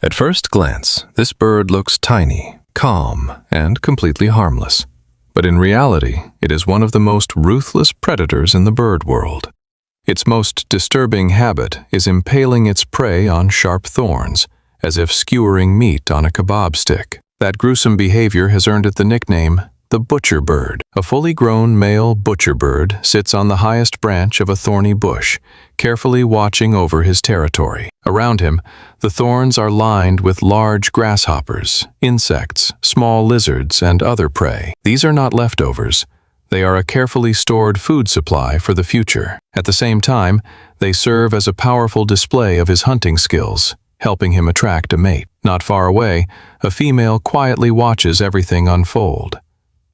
At first glance, this bird looks tiny, calm, and completely harmless. But in reality, it is one of the most ruthless predators in the bird world. Its most disturbing habit is impaling its prey on sharp thorns, as if skewering meat on a kebab stick. That gruesome behavior has earned it the nickname, the butcher bird. A fully grown male butcher bird sits on the highest branch of a thorny bush, carefully watching over his territory. Around him, the thorns are lined with large grasshoppers, insects, small lizards, and other prey. These are not leftovers. They are a carefully stored food supply for the future. At the same time, they serve as a powerful display of his hunting skills, helping him attract a mate. Not far away, a female quietly watches everything unfold.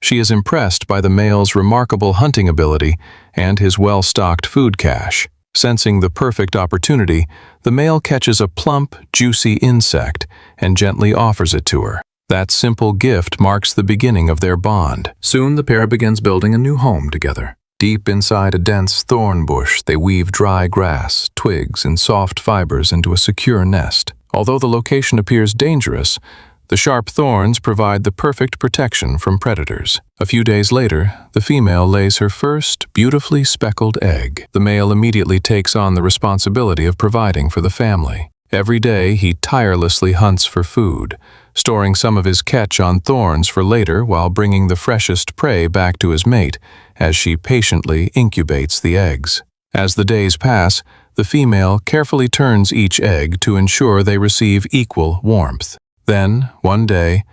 She is impressed by the male's remarkable hunting ability and his well-stocked food cache. Sensing the perfect opportunity, the male catches a plump, juicy insect and gently offers it to her. That simple gift marks the beginning of their bond. Soon the pair begins building a new home together. Deep inside a dense thorn bush, they weave dry grass, twigs, and soft fibers into a secure nest. Although the location appears dangerous, the sharp thorns provide the perfect protection from predators. A few days later, the female lays her first beautifully speckled egg. The male immediately takes on the responsibility of providing for the family. Every day, he tirelessly hunts for food, storing some of his catch on thorns for later while bringing the freshest prey back to his mate as she patiently incubates the eggs. As the days pass, the female carefully turns each egg to ensure they receive equal warmth. Then, one day,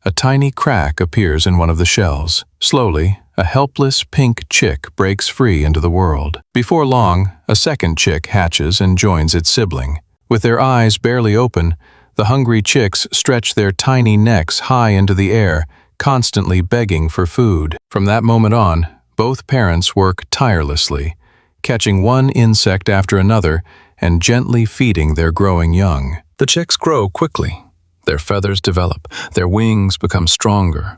a tiny crack appears in one of the shells. Slowly, a helpless pink chick breaks free into the world. Before long, a second chick hatches and joins its sibling. With their eyes barely open, the hungry chicks stretch their tiny necks high into the air, constantly begging for food. From that moment on, both parents work tirelessly, catching one insect after another and gently feeding their growing young. The chicks grow quickly. Their feathers develop, their wings become stronger,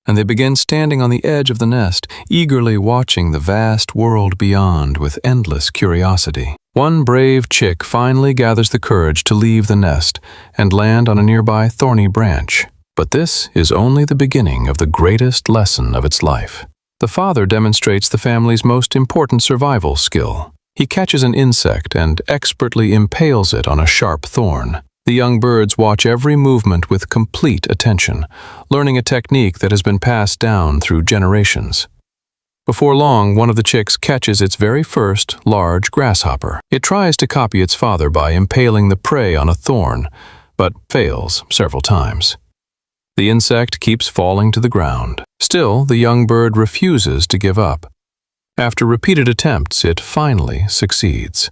and they begin standing on the edge of the nest, eagerly watching the vast world beyond with endless curiosity. One brave chick finally gathers the courage to leave the nest and land on a nearby thorny branch. But this is only the beginning of the greatest lesson of its life. The father demonstrates the family's most important survival skill. He catches an insect and expertly impales it on a sharp thorn. The young birds watch every movement with complete attention, learning a technique that has been passed down through generations. Before long, one of the chicks catches its very first large grasshopper. It tries to copy its father by impaling the prey on a thorn, but fails several times. The insect keeps falling to the ground. Still, the young bird refuses to give up. After repeated attempts, it finally succeeds.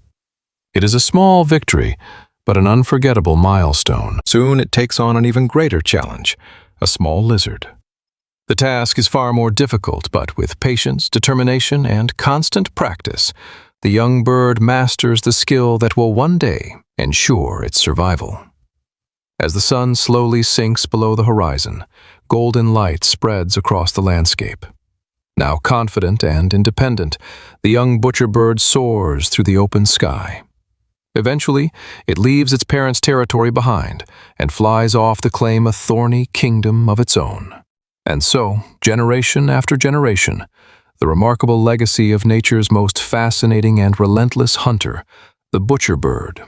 It is a small victory, but an unforgettable milestone. Soon it takes on an even greater challenge, a small lizard. The task is far more difficult, but with patience, determination, and constant practice, the young bird masters the skill that will one day ensure its survival. As the sun slowly sinks below the horizon, golden light spreads across the landscape. Now confident and independent, the young butcher bird soars through the open sky. Eventually, it leaves its parents' territory behind and flies off to claim a thorny kingdom of its own. And so, generation after generation, the remarkable legacy of nature's most fascinating and relentless hunter, the butcher bird,